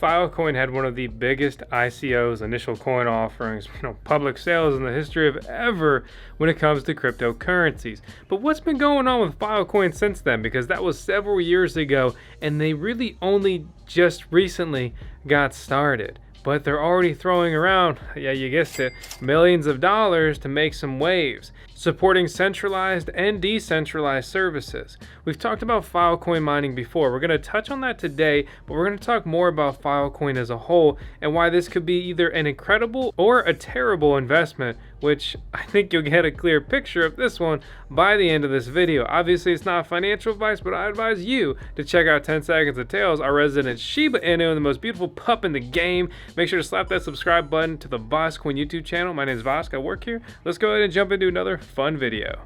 Filecoin had one of the biggest ICOs, initial coin offerings, public sales in the history of ever when it comes to cryptocurrencies. But what's been going on with Filecoin since then? Because that was several years ago and they really only just recently got started. But they're already throwing around, yeah, you guessed it, millions of dollars to make some waves, supporting centralized and decentralized services. We've talked about Filecoin mining before. We're going to touch on that today, but we're going to talk more about Filecoin as a whole and why this could be either an incredible or a terrible investment, which I think you'll get a clear picture of this one by the end of this video. Obviously, it's not financial advice, but I advise you to check out 10 Seconds of Tails, our resident Shiba Inu, the most beautiful pup in the game. Make sure to slap that subscribe button to the VoskCoin YouTube channel. My name is Vosk. I work here. Let's go ahead and jump into another fun video.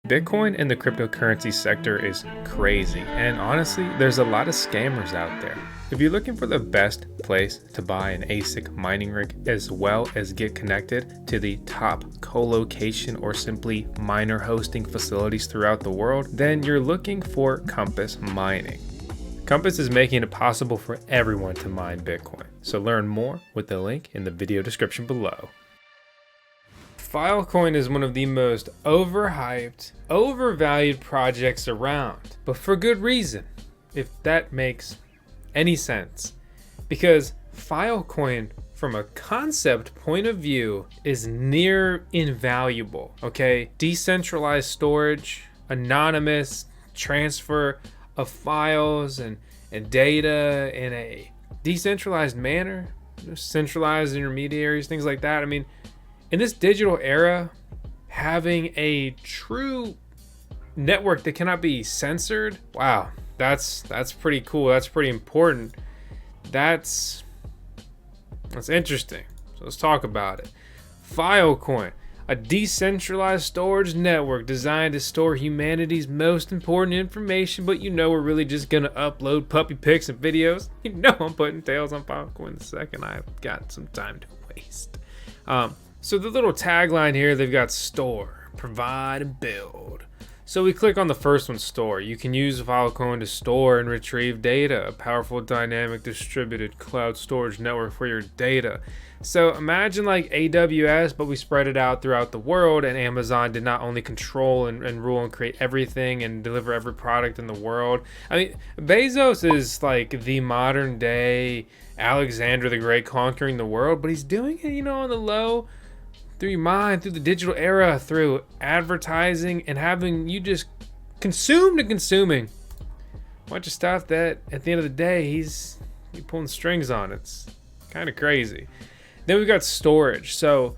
Bitcoin in the cryptocurrency sector is crazy, and honestly, there's a lot of scammers out there. If you're looking for the best place to buy an ASIC mining rig as well as get connected to the top co-location or simply miner hosting facilities throughout the world, then you're looking for Compass Mining. Compass is making it possible for everyone to mine Bitcoin, so learn more with the link in the video description below. Filecoin is one of the most overhyped, overvalued projects around, but for good reason, if that makes any sense. Because Filecoin, from a concept point of view, is near invaluable, okay? Decentralized storage, anonymous transfer of files and data in a decentralized manner, centralized intermediaries, things like that. I mean, in this digital era, having a true network that cannot be censored, wow, that's pretty cool. That's pretty important. That's interesting. So let's talk about it. Filecoin, a decentralized storage network designed to store humanity's most important information, but we're really just gonna upload puppy pics and videos. I'm putting tails on Filecoin the second I've got some time to waste. So the little tagline here, they've got store, provide, and build. So we click on the first one, store. You can use Filecoin to store and retrieve data, a powerful dynamic distributed cloud storage network for your data. So imagine like AWS, but we spread it out throughout the world, and Amazon did not only control and rule and create everything and deliver every product in the world. I mean, Bezos is like the modern day Alexander the Great conquering the world, but he's doing it, on the low, through your mind, through the digital era, through advertising, and having you just consumed and consuming a bunch of stuff that at the end of the day he's pulling strings on. It's kind of crazy. Then we've got storage. So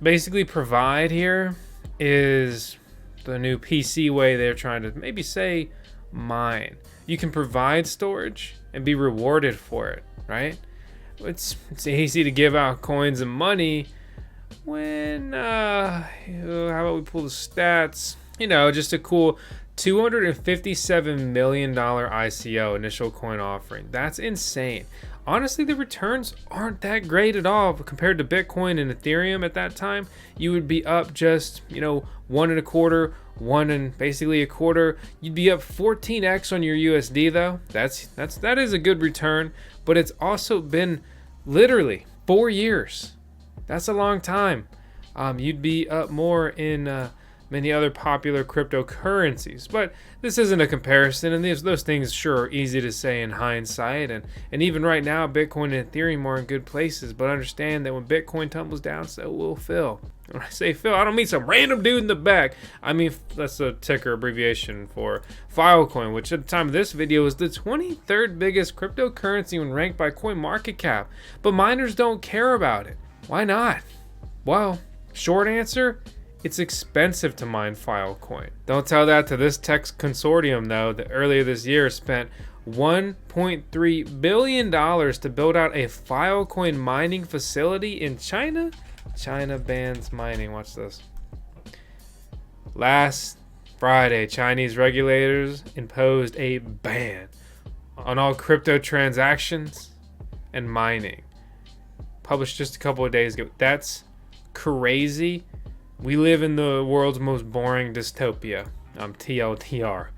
basically provide here is the new PC way they're trying to maybe say mine. You can provide storage and be rewarded for it, right? It's easy to give out coins and money when how about we pull the stats? Just a cool $257 million ICO, initial coin offering. That's insane. Honestly, the returns aren't that great at all compared to Bitcoin and Ethereum at that time. You would be up just, 1 and basically a quarter. You'd be up 14x on your USD though. That is a good return, but it's also been literally 4 years. That's a long time. You'd be up more in many other popular cryptocurrencies, but this isn't a comparison, and those things sure are easy to say in hindsight, and even right now Bitcoin and Ethereum are in good places, but understand that when Bitcoin tumbles down, so will FIL. When I say FIL, I don't mean some random dude in the back. I mean, that's a ticker abbreviation for Filecoin, which at the time of this video is the 23rd biggest cryptocurrency when ranked by CoinMarketCap, but miners don't care about it. Why not? Well, short answer, it's expensive to mine Filecoin. Don't tell that to this tech consortium though, that earlier this year spent $1.3 billion to build out a Filecoin mining facility in China. China bans mining. Watch this. Last Friday, Chinese regulators imposed a ban on all crypto transactions and mining. Published just a couple of days ago. That's crazy we live in the world's most boring dystopia. TLDR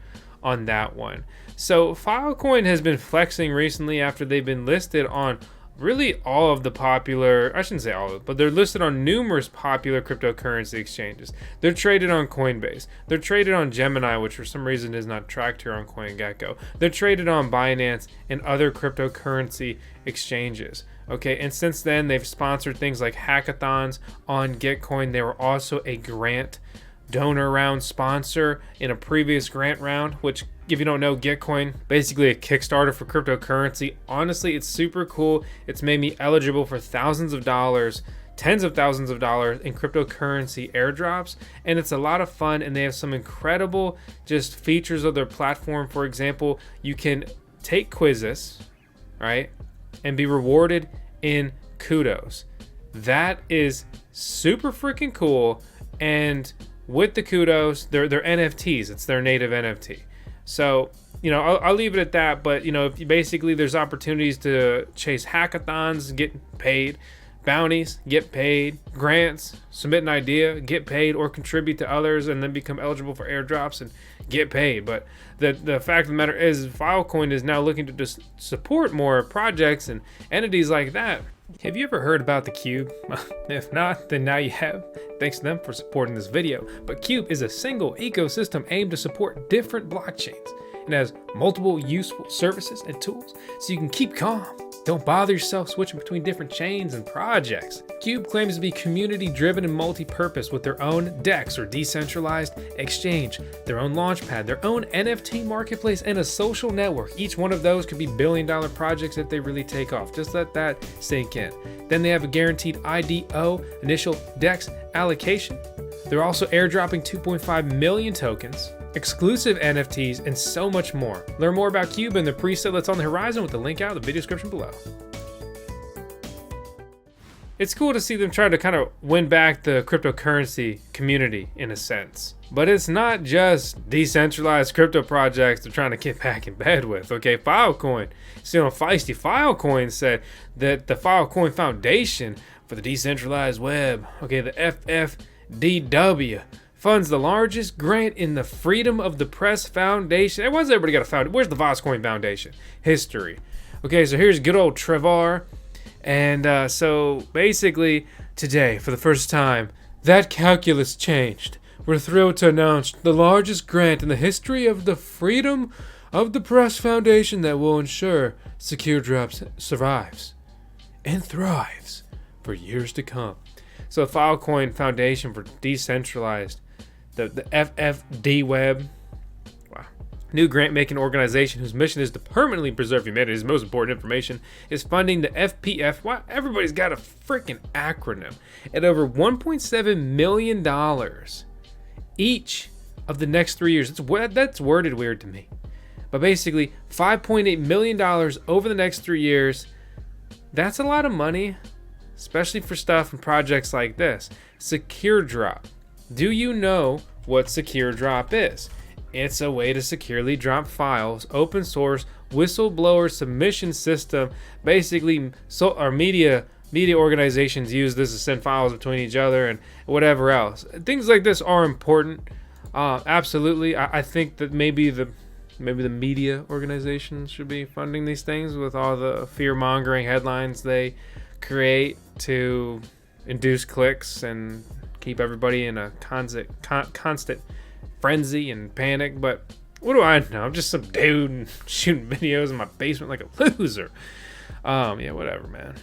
on that one. So Filecoin has been flexing recently after they've been listed on really all of the popular, I shouldn't say all of it, but they're listed on numerous popular cryptocurrency exchanges. They're traded on Coinbase. They're traded on Gemini, which for some reason is not tracked here on CoinGecko. They're traded on Binance and other cryptocurrency exchanges. Okay, and since then they've sponsored things like hackathons on Gitcoin. They were also a grant donor round sponsor in a previous grant round, which, if you don't know, Gitcoin, basically a Kickstarter for cryptocurrency. Honestly, it's super cool. It's made me eligible for thousands of dollars, tens of thousands of dollars in cryptocurrency airdrops, and it's a lot of fun. And they have some incredible just features of their platform. For example, you can take quizzes, right, and be rewarded in kudos. That is super freaking cool. And with the kudos, they're NFTs. It's their native NFT. So, you know, I'll leave it at that. But, you know, if you basically, there's opportunities to chase hackathons, get paid, bounties, get paid, grants, submit an idea, get paid, or contribute to others and then become eligible for airdrops and get paid. But the fact of the matter is, Filecoin is now looking to just support more projects and entities like that. Have you ever heard about the Qube? If not, then now you have. Thanks to them for supporting this video. But Qube is a single ecosystem aimed to support different blockchains and has multiple useful services and tools so you can keep calm. Don't bother yourself switching between different chains and projects. Qube claims to be community driven and multi-purpose with their own DEX or decentralized exchange, their own launchpad, their own NFT marketplace, and a social network. Each one of those could be billion-dollar projects if they really take off. Just let that sink in. Then they have a guaranteed IDO, initial DEX allocation. They're also airdropping 2.5 million tokens, exclusive NFTs, and so much more. Learn more about Qube and the preset that's on the horizon with the link out in the video description below. It's cool to see them try to kind of win back the cryptocurrency community in a sense. But it's not just decentralized crypto projects they're trying to get back in bed with. Okay, Filecoin, still feisty Filecoin, said that the Filecoin Foundation for the Decentralized Web, okay, the FFDW, funds the largest grant in the Freedom of the Press Foundation. Hey, why does everybody got a foundation? Where's the VoskCoin Foundation? History. Okay, so here's good old Trevor. And so basically today, for the first time, that calculus changed. We're thrilled to announce the largest grant in the history of the Freedom of the Press Foundation that will ensure SecureDrop survives and thrives for years to come. So Filecoin Foundation for Decentralized, the FFD Web, wow, new grant-making organization whose mission is to permanently preserve humanity's most important information, is funding the FPF. Wow, everybody's got a freaking acronym at over $1.7 million each of the next 3 years. That's worded weird to me, but basically $5.8 million over the next 3 years. That's a lot of money, especially for stuff and projects like this. SecureDrop. Do you know what SecureDrop is? It's a way to securely drop files, open source, whistleblower submission system. Basically, our media organizations use this to send files between each other and whatever else. Things like this are important. Absolutely. I think that maybe the media organizations should be funding these things with all the fear-mongering headlines they create to induce clicks and keep everybody in a constant frenzy and panic. But what do I know? I'm just some dude shooting videos in my basement like a loser. Yeah, whatever, man.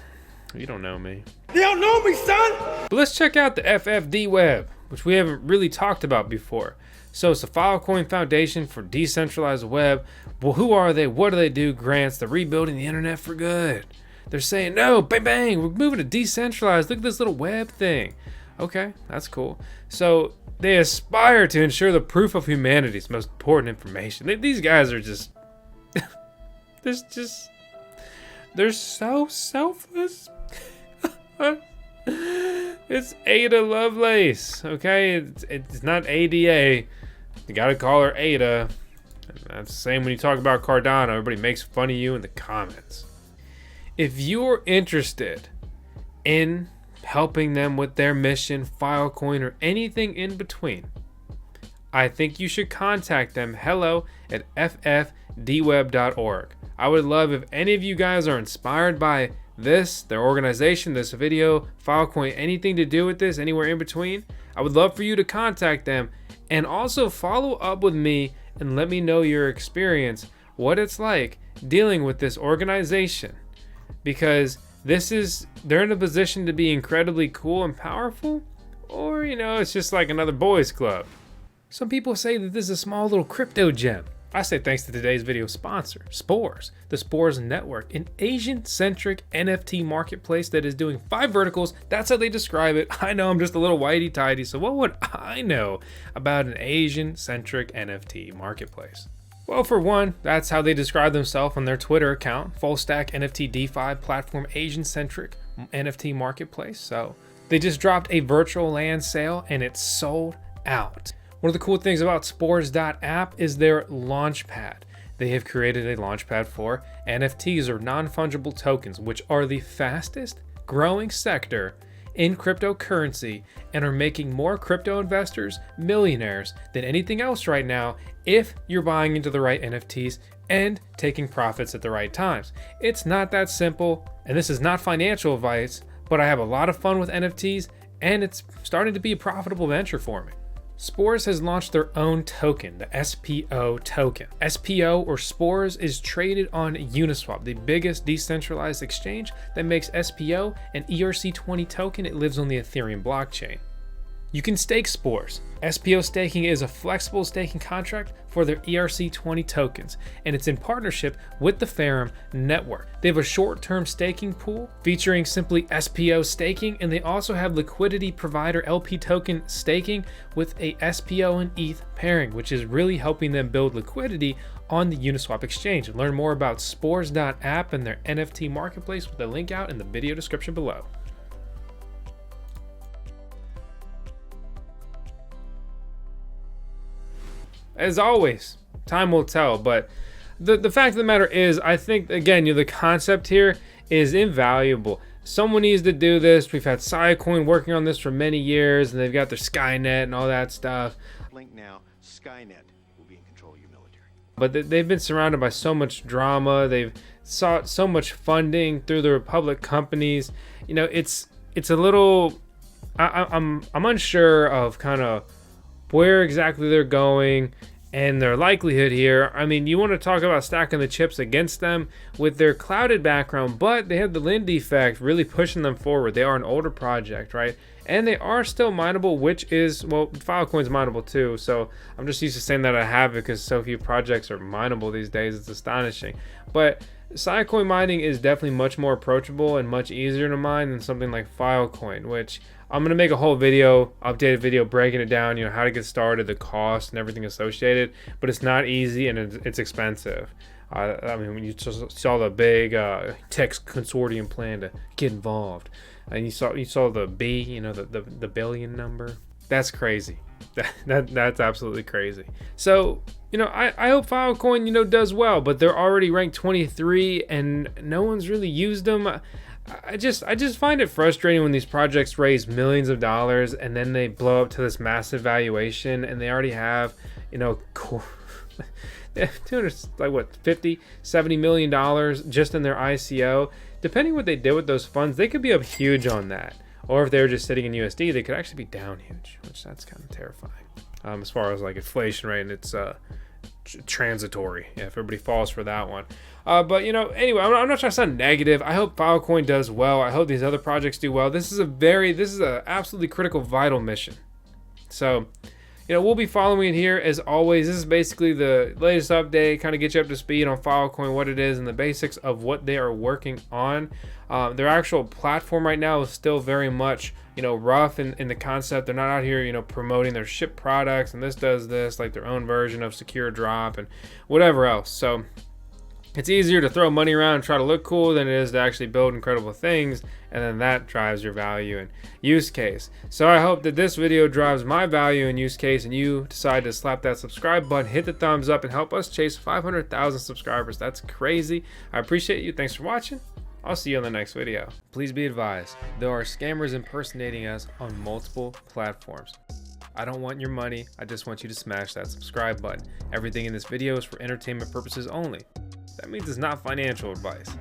You don't know me. You don't know me, son! But let's check out the FFD Web, which we haven't really talked about before. So it's the Filecoin Foundation for Decentralized Web. Well, who are they? What do they do? Grants. They're rebuilding the internet for good. They're saying, no, bang, bang, we're moving to decentralized. Look at this little web thing. Okay, that's cool. So they aspire to ensure the proof of humanity's most important information. These guys are just, they're so selfless. It's Ada Lovelace, okay? It's not ADA. You gotta call her Ada. And that's the same when you talk about Cardano. Everybody makes fun of you in the comments. If you're interested in helping them with their mission, Filecoin, or anything in between, I think you should contact them, hello@ffdweb.org. I would love if any of you guys are inspired by this, their organization, this video, Filecoin, anything to do with this, anywhere in between. I would love for you to contact them and also follow up with me and let me know your experience, what it's like dealing with this organization, because they're in a position to be incredibly cool and powerful, or it's just like another boys club. Some people say that this is a small little crypto gem. I say thanks to today's video sponsor, Spores, the Spores Network, an Asian-centric NFT marketplace that is doing 5 verticals. That's how they describe it. I know I'm just a little whitey-tidy, so what would I know about an Asian-centric NFT marketplace? Well, for one, that's how they describe themselves on their Twitter account, full stack NFT DeFi platform Asian-centric NFT marketplace. So they just dropped a virtual land sale and it's sold out. One of the cool things about Spores.app is their launchpad. They have created a launchpad for NFTs, or non-fungible tokens, which are the fastest growing sector in cryptocurrency and are making more crypto investors millionaires than anything else right now if you're buying into the right NFTs and taking profits at the right times. It's not that simple, and this is not financial advice, but I have a lot of fun with NFTs and it's starting to be a profitable venture for me. Spores has launched their own token, the SPO token. SPO, or Spores, is traded on Uniswap, the biggest decentralized exchange that makes SPO an ERC20 token. It lives on the Ethereum blockchain. You can stake Spores. SPO staking is a flexible staking contract for their ERC20 tokens, and it's in partnership with the Filecoin network. They have a short-term staking pool featuring simply SPO staking, and they also have liquidity provider LP token staking with a SPO and ETH pairing, which is really helping them build liquidity on the Uniswap exchange. Learn more about Spores.app and their NFT marketplace with the link out in the video description below. As always, time will tell, but the fact of the matter is, I think, again, the concept here is invaluable. Someone needs to do this. We've had Filecoin working on this for many years, and they've got their Skynet and all that stuff. Blink now, Skynet will be in control of your military. But they've been surrounded by so much drama. They've sought so much funding through the Republic companies. It's a little. I'm unsure of kind of where exactly they're going and their likelihood here. I mean, you want to talk about stacking the chips against them with their clouded background, but they have the Lindy effect really pushing them forward. They are an older project, right? And they are still mineable, which is, well, Filecoin's mineable too. So I'm just used to saying that I have it because so few projects are mineable these days. It's astonishing. But Filecoin mining is definitely much more approachable and much easier to mine than something like Filecoin, which I'm going to make a whole video, updated video, breaking it down, how to get started, the cost and everything associated, but it's not easy and it's expensive. I mean, when you saw the big tech consortium plan to get involved, and you saw the B, the billion number, that's crazy. That's absolutely crazy. So, I hope Filecoin, does well, but they're already ranked 23 and no one's really used them. I just find it frustrating when these projects raise millions of dollars and then they blow up to this massive valuation, and they already have, $50-70 million just in their ICO. Depending what they did with those funds, they could be up huge on that. Or if they were just sitting in USD, they could actually be down huge, which that's kind of terrifying. As far as like inflation rate, and it's transitory. Yeah, if everybody falls for that one. But anyway, I'm not trying to sound negative. I hope Filecoin does well. I hope these other projects do well. This is a absolutely critical, vital mission. So, we'll be following it here as always. This is basically the latest update, kind of get you up to speed on Filecoin, what it is, and the basics of what they are working on. Their actual platform right now is still very much, rough in the concept. They're not out here, promoting their ship products, and this does this, like their own version of SecureDrop and whatever else. So it's easier to throw money around and try to look cool than it is to actually build incredible things, and then that drives your value and use case. So I hope that this video drives my value and use case, and you decide to slap that subscribe button, hit the thumbs up, and help us chase 500,000 subscribers. That's crazy. I appreciate you. Thanks for watching. I'll see you on the next video. Please be advised, there are scammers impersonating us on multiple platforms. I don't want your money, I just want you to smash that subscribe button. Everything in this video is for entertainment purposes only. That means it's not financial advice.